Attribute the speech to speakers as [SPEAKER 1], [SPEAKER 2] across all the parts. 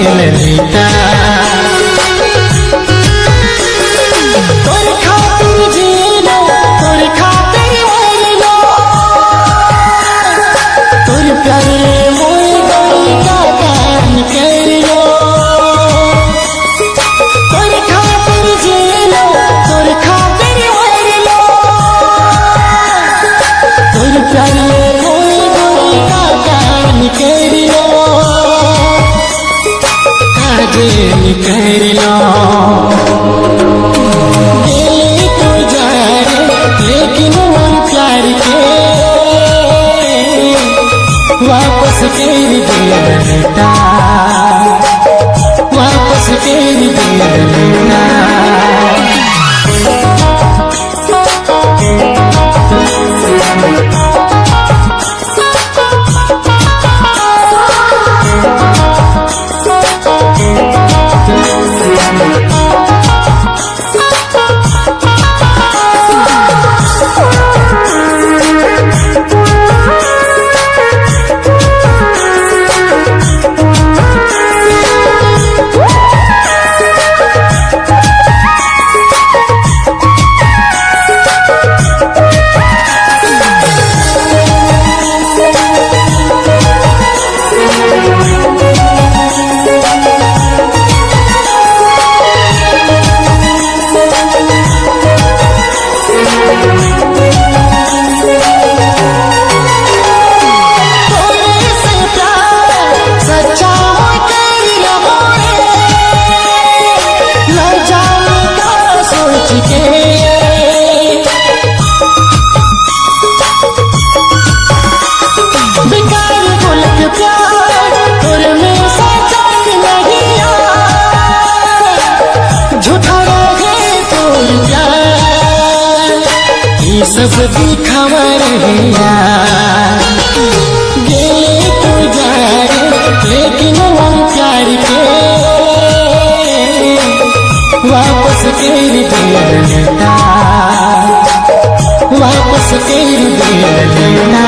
[SPEAKER 1] ललिता तोर खातिर जीलो तोर खातिर मरलो तोर प्यार मोर गई का काम करलो तोर खातिर जीलो तोर खातिर मरलो तोर प्यार मोर गई का काम करलो करलो दिल तो जाने लेकिन मन प्यार के वापस कर दे ललिता वापस कर दे ललिता सब दिखावा रहिया गेले तू जाए लेकिन मन प्यार के वापस कर दे ललिता वापस कर दे ललिता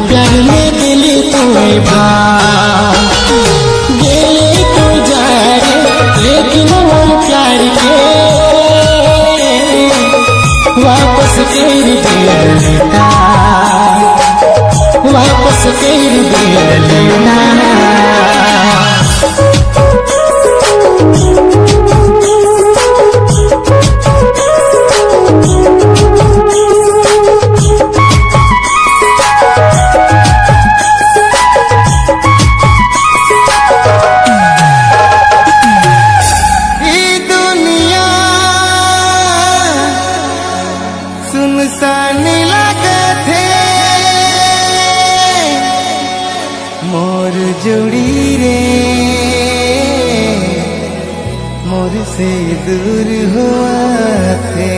[SPEAKER 1] प्यार में दिल तुम्हें गेले तो जाए लेकिन मन प्यार के वापस कर दे ललिता वापस कर दे ललिता सुनसान लगे थे मोर जुड़ी रे मोर से दूर हुआ थे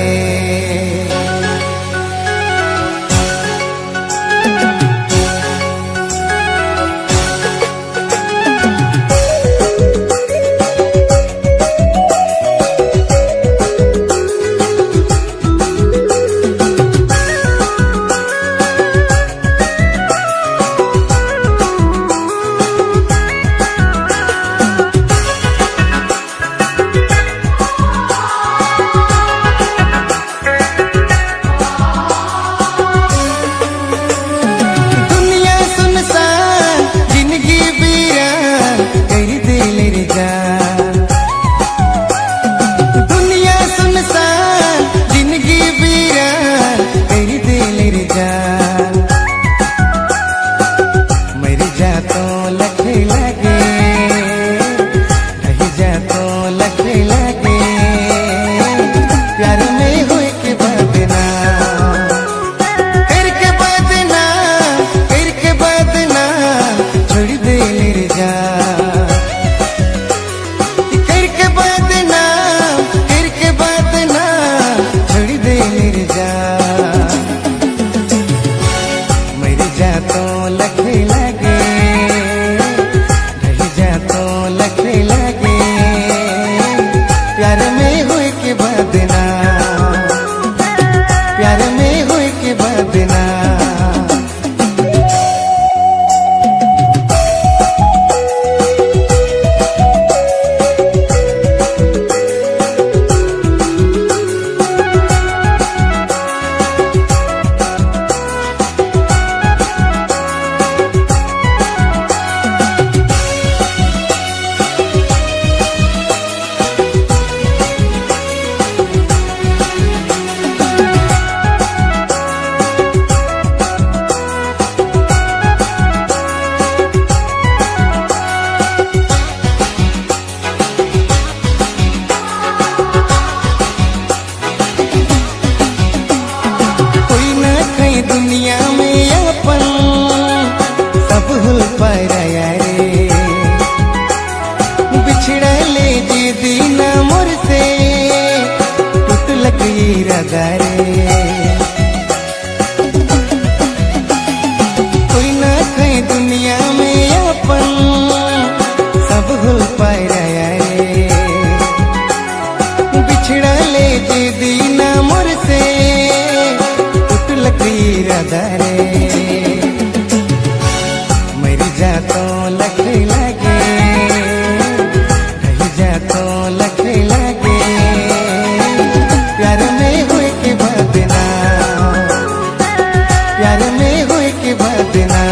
[SPEAKER 2] बदना, प्यार में हुई के बदना। दुनिया में अपन सब हुल पाया रे, बिछड़ा ले जे दीना मोर से टूट लगी रगा रे। कोई ना कहीं दुनिया में अपन सब हुल पाया रे, बिछड़ा ले जे दीना मोर से रे। मर जातो लख लगे, रह जातो लख लगे, प्यार में हुए के बदना, प्यार में हुए के बदना।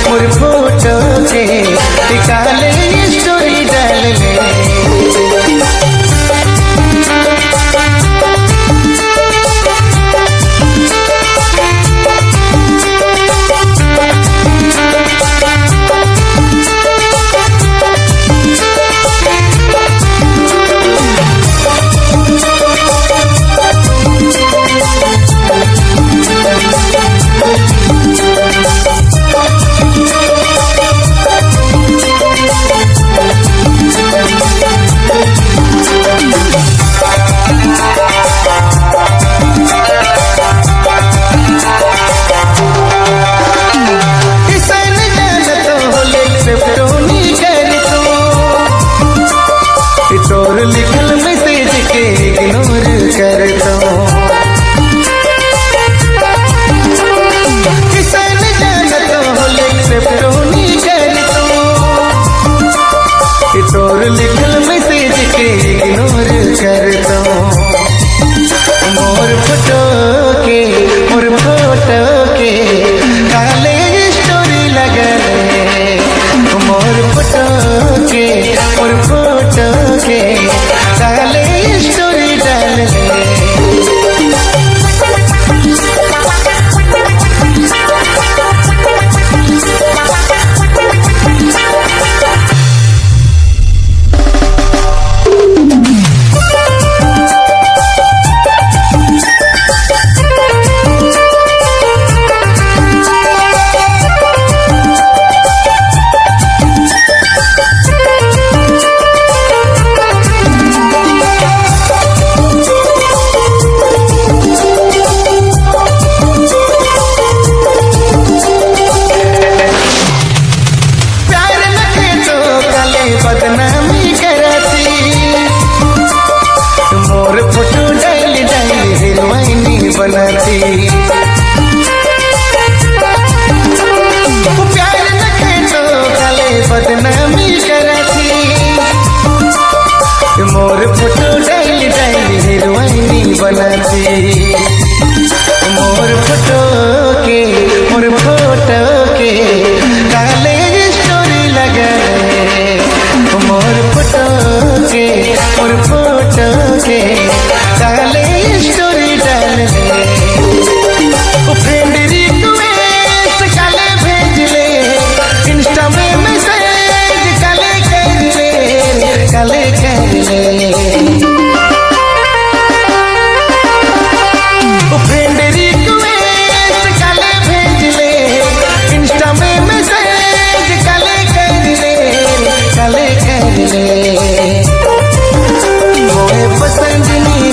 [SPEAKER 2] मोर फोटो के निकाले स्टोरी डाल ले। तोर लिखल मैसेज के इग्नोर कर दो। किसान जानत हो एक्सेप्टोनी कर दो। तोर लिखल मैसेज के इग्नोर कर दो। मोर फोटो के काले स्टोरी लगले। मोर फोटो के काले स्टोरी डाल ले। बदनामी करती मोर फोटो डाल हीरोइनी बनाती। प्यार नखे तो काले बदनामी करती मोर फोटो डाल हीरोइनी बनाती। मोर फोटो के काले स्टोरी लगले। मोर फोटो के काले स्टोरी डाल ले। फ्रेंड रिक्वेस्ट काले भेज ले। इंस्टा में मैसेज काले कर ले। फ्रेंड रिक्वेस्ट काले भेज ले। इंस्टा में मैसेज काले कर ले। मोए पसंद नहीं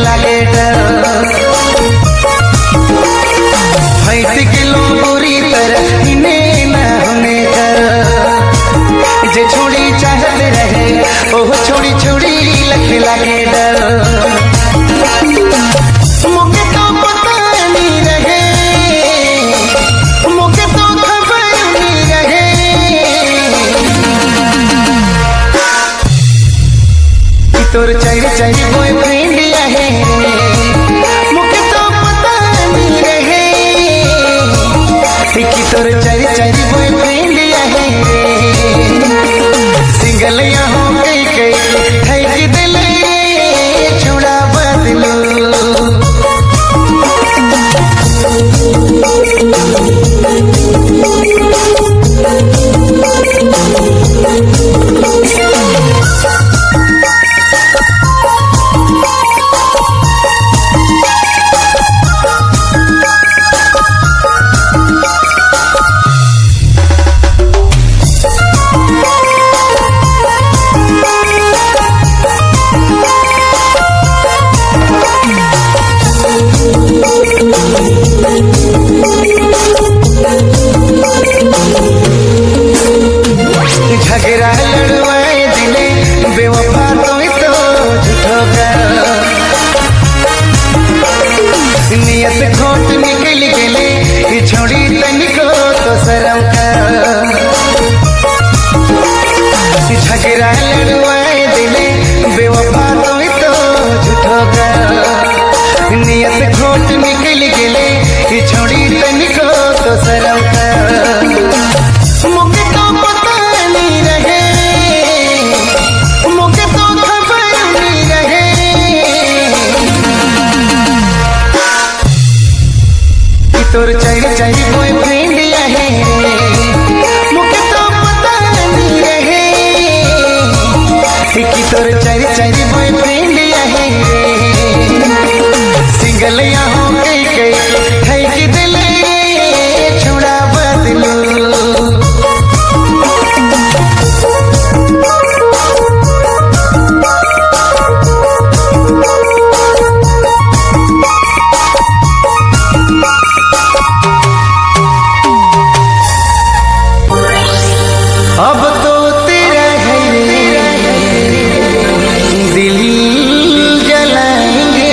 [SPEAKER 2] लागे डर। 20 किलो बुरी तरह इन्हें न होने कर। जे छोड़ी चाहत रहे ओह छोड़ी छोड़ी लखे लागे डर। मुझे तो पता नहीं रहे, मुझे तो खबर नहीं रहे कि तोर चारी चारी बॉयफ्रेंड है। मुझे तो पता नहीं रहे कि तोर चारी चारी बॉयफ्रेंड है। सिंगल यहाँ कई कई है कि दिल छोड़ा बदलो। झगड़ा लड़वाए दिले बेवफा तो झूठो कर। नियत खोट निकल गेले कि छोड़ी तनिको तो शरम कर। झगड़ा लड़वाए दिले बेवफा तो झूठो कर। नियत खोट निकल गेले कि छोड़ी तनिको तो शरम कर। मुझे तो पता नहीं रहे, मुझे तो खबर नहीं रहे कि तोर चारी चारी बॉयफ्रेंड है। मुझे तो पता नहीं रहे कि तोर चारी चारी बॉयफ्रेंड है। सिंगल यहाँ कई कई है कि दिल छोड़ा बदलो। अब तो तेरा है दिल जलाएंगे।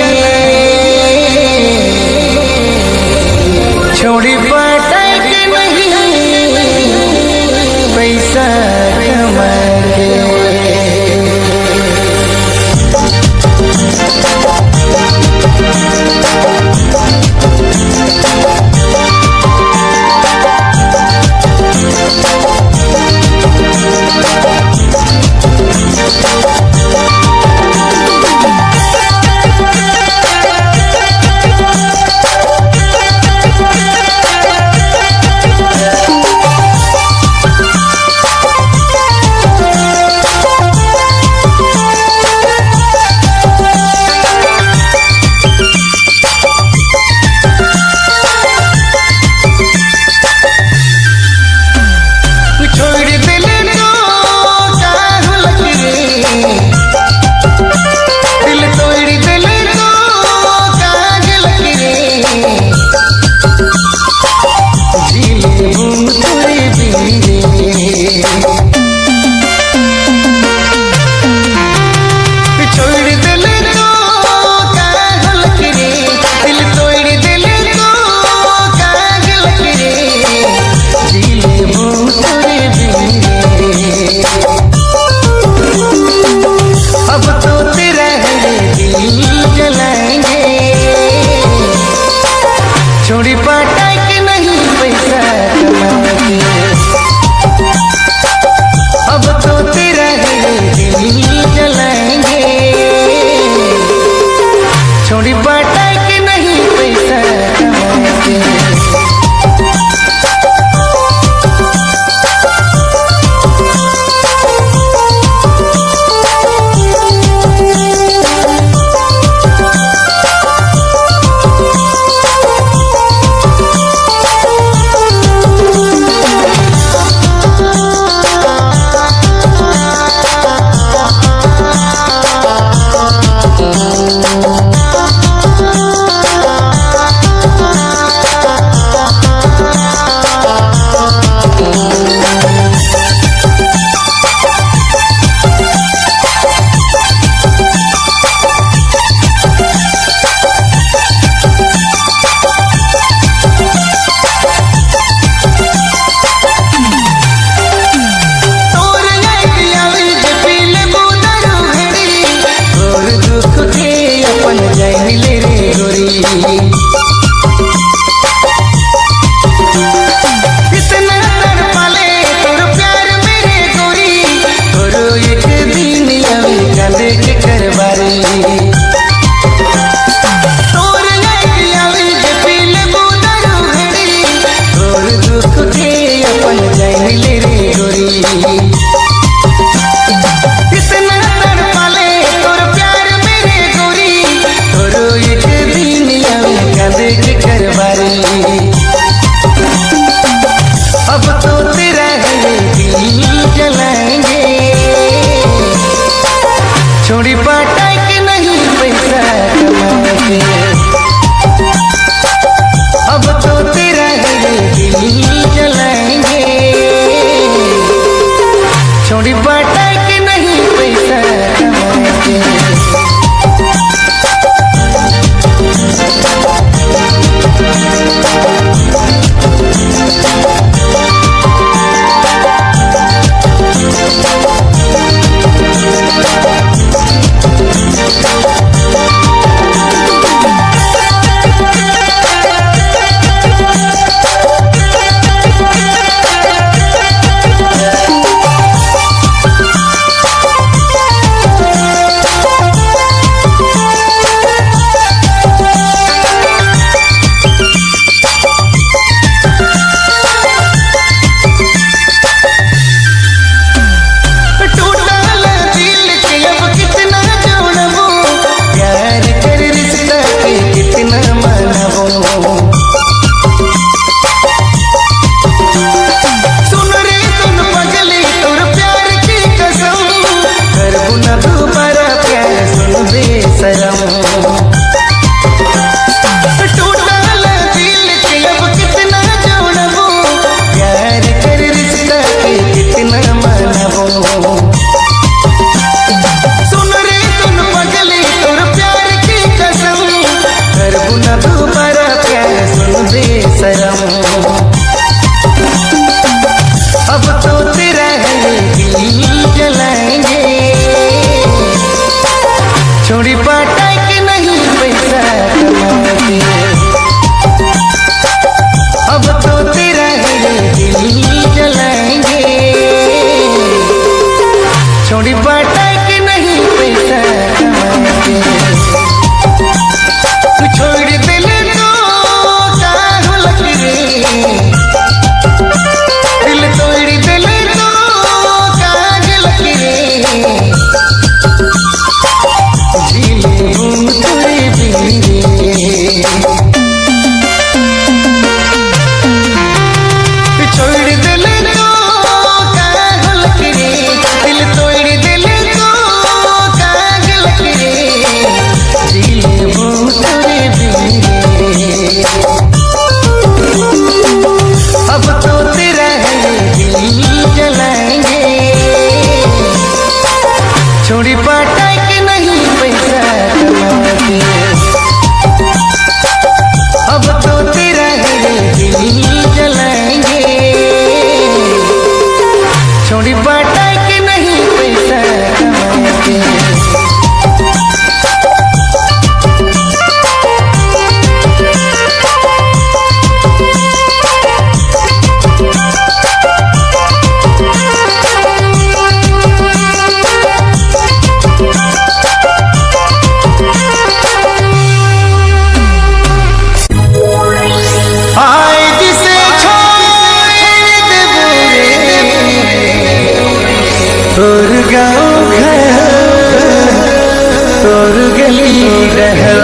[SPEAKER 2] तोर गली रहल।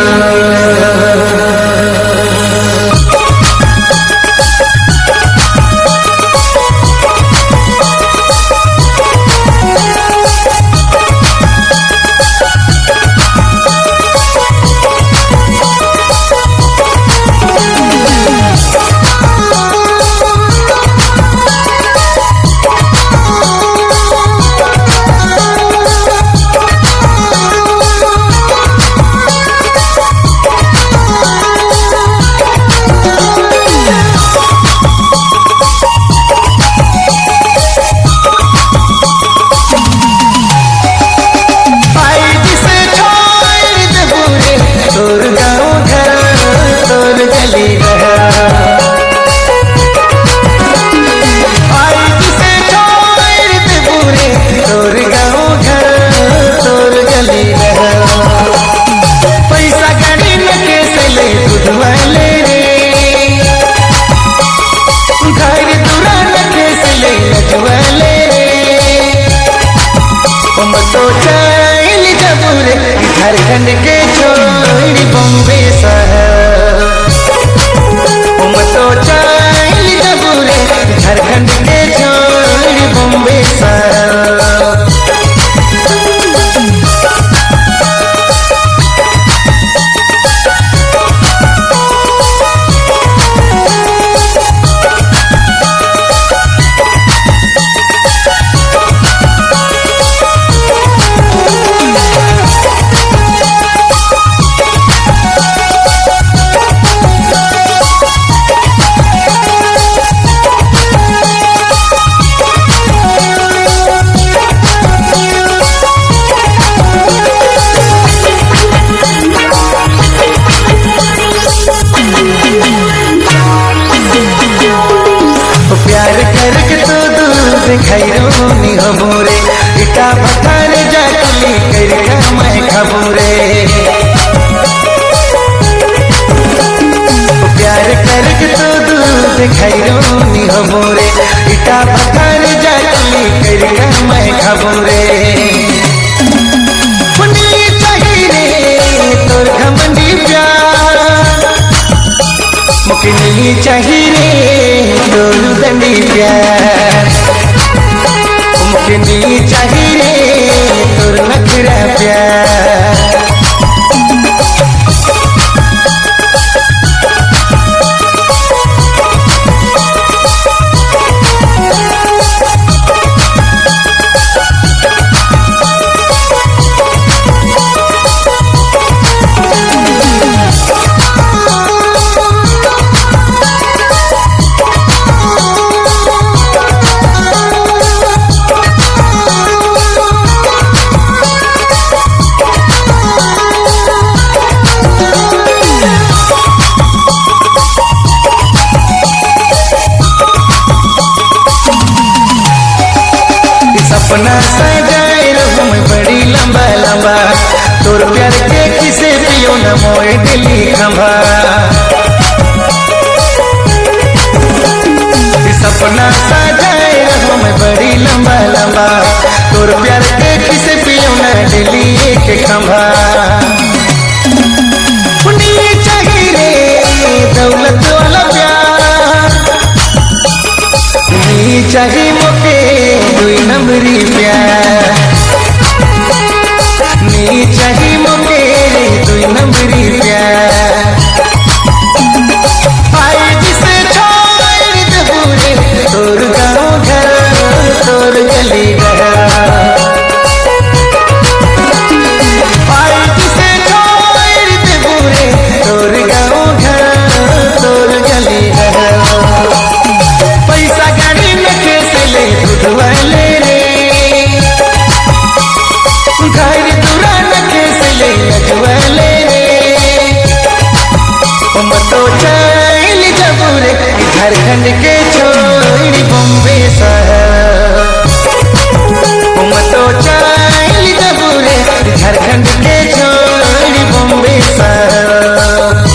[SPEAKER 2] झारखंड के छोड़ी बॉम्बे शहर, तो चाइल जबूरे झारखंड के छोड़ी बॉम्बे शहर। खैरोनी हमोरे इटा भतार जाकली करका मैं खबोरे, प्यार करके तो दूध खैरोनी हमोरे इटा भतार जाकली करका मैं खबोरे। पुनी चाहिए तोर घमंडी प्यार, मुकनी चाहिए तोर दंडी प्यार, मुकनी चाहिए तोर नखरा प्यार। सपना सजाए रहूं मैं बड़ी लंबा लंबा, तोर प्यार के किसे पियो न मोए दिली खंभा। सपना सजाए रहूं मैं बड़ी लंबा लंबा, तोर प्यार के किसे पियो न दिली एक खंभा। चाहिए दौलत वाला प्यार, चाहिए मोके दुई नंबरी प्यार, नी चाहिए मोके दुई नंबरी प्यार। आई जिसे छोड़ दबूरे तोर गाँव घर तोर गली घर, आई जिसे छोड़ दबूरे तोर गाँव घर तोर गली घर। पैसा गाड़ी में कैसे ले दूधवाले रे, घर दुरान कैसे ले लजवाले रे। तो चाइल जबूरे झारखंड के छोड़ी बॉम्बे शहर, तो चाइल जबूरे झारखंड के छोड़ी बॉम्बे शहर।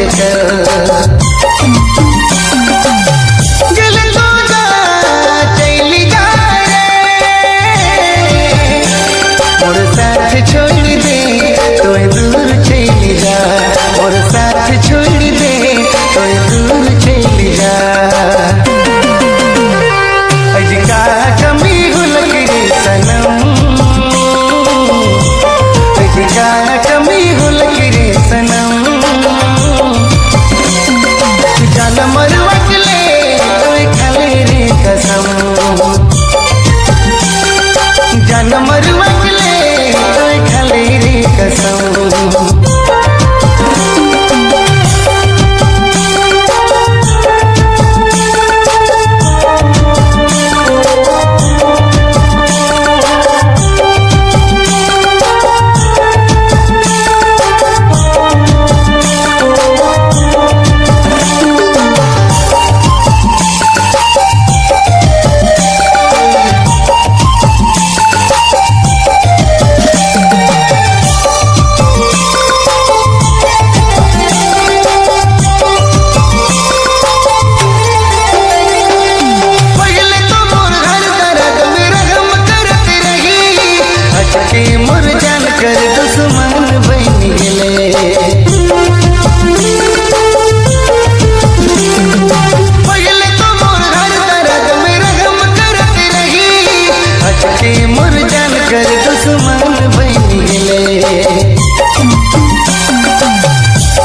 [SPEAKER 2] कर दिल तो जा चली जा रे मोर साथ छोड़ दे तो दूर चली जा मोर साथ छोड़ दे तो दूर चली जा अजका कमी हुलक रे सनम अजका कमी हुलक रे सनम जान मरवक ले तोय खाले रे कसम जान मरवक ले तोय खाले रे कसम मोर जान कर दुश्मन बन गेले पहले तो मोर हर दर्द में रहम करत रही हटके मोर जान कर दुश्मन बन गेले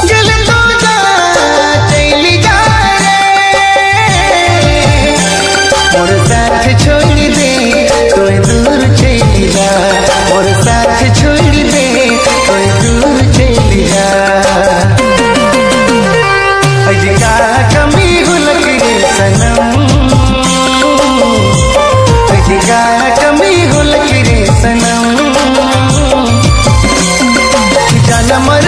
[SPEAKER 2] दिल तो जा चली जा रे मोर साथ छोड़ दे तो दूर चली जा मोर साथ छोड़ दे तो दूर चली जा अजका कमी हुलक रे सनम अजका कमी हुलक रे सनम जान मर